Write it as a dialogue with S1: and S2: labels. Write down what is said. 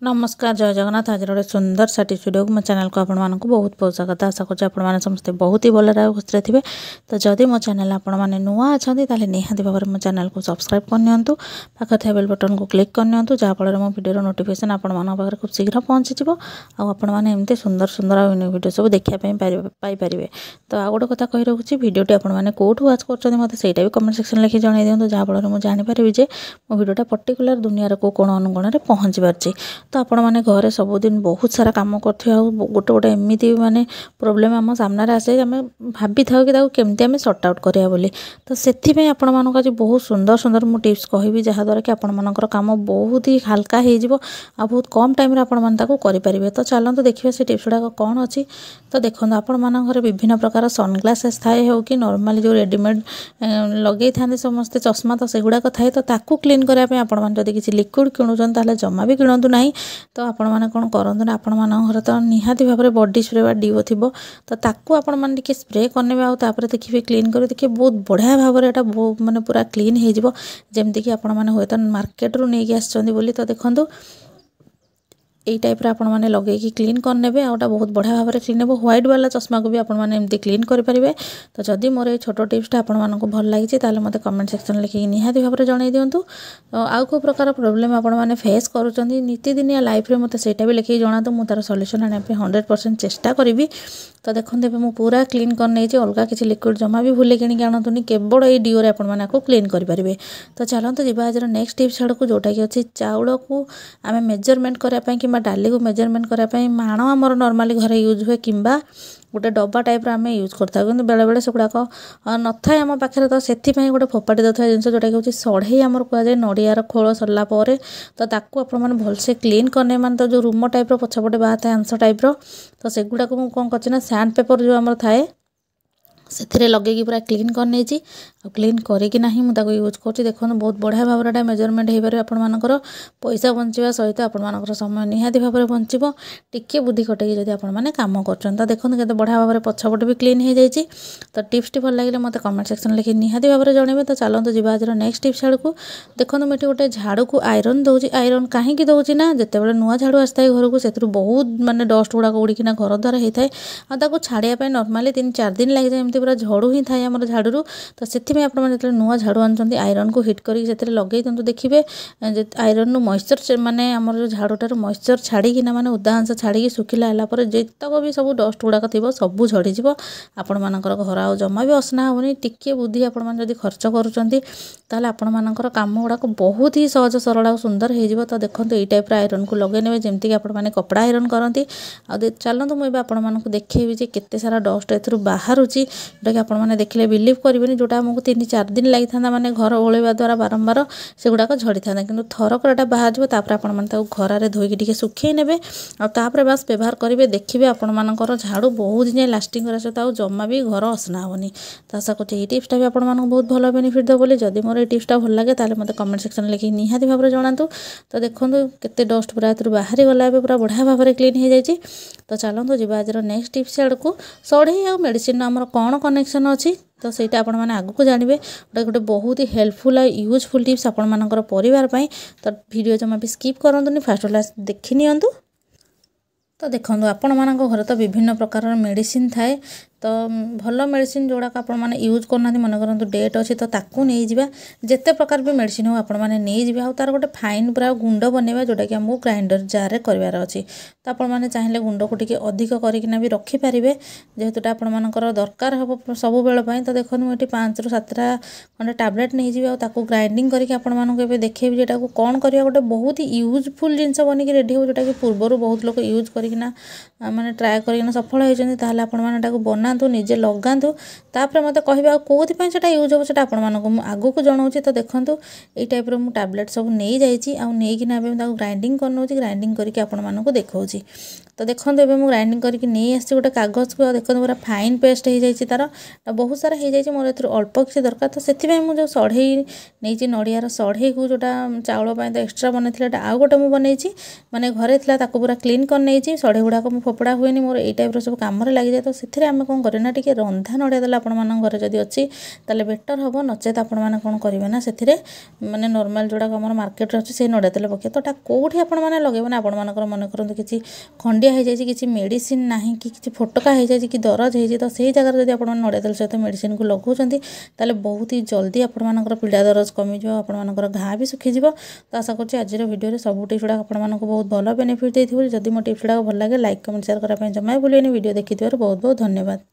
S1: नमस्कार जय जगन्नाथ। आज गोटे सुंदर सा वीडियो मो चैनल को आपण मानक बहुत बहुत स्वागत। आशा कर समस्ते बहुत ही भल खुशी थे। तो जदि मो चैनल आपण मैंने नुआ अच्छा निहाती भाव मो चैनल को सब्सक्राइब करनी पाख थे बेल बटन को क्लिक करनी जहाँफल मो वीडियो नोटिफिकेशन आपण पाखे खूब शीघ्र पहुँची आपमती सुंदर सुंदर वीडियो सब देखापी पाइपर। तो आ गोटे कथा कही रखुच्छी भिडियोटी आपने कौटू वाच कर मत से भी कमेंट सेक्शन लिखी जन दिखाँ जहाँफल मुझे जानीपारि जे मो भिडियोटा पर्टिकुलर दुनिया को कोण अनुकोण में पहुँची पार्टी। तो आपण मैंने घरे सबुदिन बहुत सारा कम कर गोटे गोटे एमती माने प्रोब्लेम आम सामने आसे आम भाभी था कि केमती आम सर्ट आउट करा बोली। तो से आपण मानक आज बहुत सुंदर सुंदर मु टिप्स कहि जहाँद्वारा कि आपण मानकर काम बहुत ही हल्का हो बहुत कम टाइम आपण मैंने करें। तो चलते देखिए से टिप्स गुड़ाक कौन अच्छी। तो देखो आपण मान घर विभिन्न प्रकार सनग्लासेस थाए हो कि नॉर्मली जो रेडीमेड लगे था समस्ते चश्मा तो सेगुड़ाक थाए। तो ताकू क्लीन करने आपण मैंने किसी लिक्विड किणुचन ताले जमा भी किणतु ना। तो आपण मैंने कौन करूँ ना आपण मान घर तो निहाती भाव में बॉडी स्प्रे बा डीओ थी तो ताकू आपण मैंने टिके स्प्रे करने आउे देखिए क्लीन कर देखिए बहुत बढ़िया भाव में यहाँ माने पूरा क्लीन हो जमती कि आपण मैंने हुए तो मार्केट रू नहीं आसछंती। तो देखो यही टाइप आपण मैंने लगे क्लीन करने आउटा बहुत बढ़िया भाव में क्लीन हो। व्हाइट वाला चश्मा को भी आपण मैंने एमती क्लीन करेंगे। तो जदि मोर ये छोट टिप्सटा आपण मानक भल लगी ताले मते कमेंट सेक्शन लिखिक निहाती भाव में जणाई दिंतु। आउ को प्रकार प्रोब्लेम आपण मैंने फेस करूछंती नीतिदिनिया लाइफ रे मते सेटा भी लिखिक जणातु मु तार सॉल्यूशन आने पे 100% चेष्टा करी। तो देखते मु पूरा क्लीन कर नहीं अलग किसी लिक्विड जमा भी भूले कि आणतुनी केवल ये डीओ आपण मैंने क्लीन करेंगे। तो चलते जी आज नेक्स्ट टिप्स आड़ को जोटा कि अच्छी चाउल को आम मेजरमेंट करने कि डाली को मेजरमेंट करने माण आमर नॉर्मली घरे यूज हुए कि गोटे डब्बा टाइप आम यूज करता कि बेले बेले से गुड़ाक न था आम पाखे। तो से गोटे फोपाड़ी दे जिन जोटा कि हूँ सढ़े आमर कहुए नड़ियार खोल सरला तो ताकू आप भलसे क्लीन करने मान तो जो रूम टाइप पछपटे बाहर था अंश टाइप तो सेगुड़ाक मुझे कौन कर सैंड पेपर जो आम थाए से लगे पूरा क्लीन करने क्लीन करना मुझे यूज कर देखो बहुत बढ़िया भाव में मेजरमेंट हो पारे आपर पैसा बचा सहित आपर समय निहाती भाव में बचो टिके बुद्धि खटेगी जब आपने कम कर। देखो केते बढ़िया भाव में पछपटे भी क्लीन हो जाए। तो टिप्स भल लगे मत कमेंट सेक्शन लिखिक निहाती भाव में जनइबे। तो चलते जी आज नेक्स्ट टिप्स आड़ को देखो मुझे गोटे झाड़ू को आयरन दूसरी आयरन कहीं दूसरी ना जिते बड़े नुआ झाड़ू आसता है घर को से बहुत मानने डस्ट गुड़ाक उड़ीना घर द्वारा होता है आपको छाड़िया नॉर्मली 3-4 दिन लगे एमती पूरा झड़ू ही थाए आम झाड़ू। तो से आप नुआ झाड़ू आनुंट आयरन को हिट करके लगे दिखाँ देखिए आयरन मॉइस्चर माने आम जो झाड़ूटार मॉइस्चर छाड़ीना माने उदा अंश छाड़ी सुखिला जितक भी सब डस्ट गुड़ाक थी सब झड़ीज आपण मानकर घर आ जमा भी असना हेनी। टिके बुद्धि आपड़ी खर्च करुँच आपण मानकर काम गुड़ाक बहुत ही सहज सरल और सुंदर हो। तो देखो यही टाइप आयरन को लगे ने जमीक आपने कपड़ा आयरन करती। चलते मुझे आपको देखी केते सारा डस्ट ए बाहर जोटा कि आपने देखले बिलीव करेंगे जोटा आमको 3-4 दिन लगी था माने घर ओलैवा द्वारा बारंबार से गुड़ाक झड़ी था कि थरकर बाहर जापर आप घर धोईक सुखे ने और बास व्यवहार करेंगे देखिए आपर झाड़ू बहुत दिन लास्टिंग कर सहित जमा भी घर असना हेनी। तो आशा कर टिप्सटा भी आपको बहुत भल बेनिफिट दे बोली। जदि मोर टिप्सटा भल लगे ताले मते कमेंट सेक्शन लिखिक निहाती भाव में जणातु। तो देखो केते डस्ट पूरा बाहरी गला पूरा बढ़िया भाव में क्लीन हो जाए। तो चलते जी आज नेक्स्ट टिप्स आड़ को सढ़े आ मेडिसिन आमर कौन कनेक्शन अच्छी तो सहीटा आपण मैंने आगू को जानवे गोटे गोटे बहुत ही हेल्पफुल और यूजफुल टिप्स आपण मानकर परिवार पाई। तो वीडियो जमा भी स्किप करंतुनी फास्ट लास्ट देखि नियंतु। तो देखो आपण मान घर तो विभिन्न प्रकार मेडिसिन थाए तो भल मेडिसिन जोड़ाक आप यूज करना मन करूँ डेट अच्छी तो ताकू नहीं जावा जिते प्रकार भी मेडिसिन हो आपण मैंने नहीं जावा तार गोटे फाइन पूरा गुंड बनवा जोटा कि आमको ग्राइंडर जार करार अच्छी। तो आपण चाहिए गुंड को टी अधिक करना भी रखिपारे जेहेतुटा आपर दरकार हम सब बेल। तो देखो मुझे 5-7टा खंडे टैबलेट नहीं जावा ताकू ग्राइंडिंग करके आपण देखेबी जेटा को कौन करवा गोटे बहुत ही यूजफुल जिनस बनिक रेडी हो जोटा कि पूर्वर बहुत लोग यूज करना माने ट्राए करना सफल होती आपको बना निजे लगातु तापर मत कह कौन से यूज हो आगू को जनाऊँ। तो देखो ये टाइप मुझे टैबलेट सब नहीं जाना ग्राइंडिंग कर ग्राइंडिंग करके आपण देखा। तो देखो ये मुझे ग्राइंडिंग करके नहीं आसी गोटे कागज को देखो पूरा फाइन पेस्ट हो जाए तार बहुत सारा हो जाए मोर अल्प किसी दरकार। तो से मुझे सढ़े नहीं नड़ियार सढ़े को जोटा चाउल तो एक्सट्रा बनई आउ गोटे मुझे बनई माने घरे पूरा क्लीन कर नहीं सढ़े गुड़ाक फोपड़ा हुए मोर यही टाइप सब कम लगी जाए। तो से कौन करें ना टिके रंधा नड़िया तेल आपण घरे जदि अच्छी ताले बेटर हम नचेत आपण मैंने कौन करेंगे ना से माने नॉर्मल जोड़ा आम मार्केट अच्छे से नड़िया तेल पकड़े तो कौटी आपने लगे ना आपण मन करूँ कि खंडिया हो जाए कि मेडिसिन ना कि फोटका हो जाए कि दरज हो तो से जगह जब आप नड़िया तेल सहित मेडिसिन को लगाउछंती ताले बहुत ही जल्दी आपणकर पीड़ा दरज कमिज आपणकर घा भी सुखीज। तो आशा करुँच आज भिडियो सब टिप्स गुड़ा आपको बहुत भल बेनिफिट देती जदि मो टिप्स गुड़ा भल लगे लाइक कमेंट शेयर करने जमा भूलें। वीडियो देखि बहुत बहुत धन्यवाद।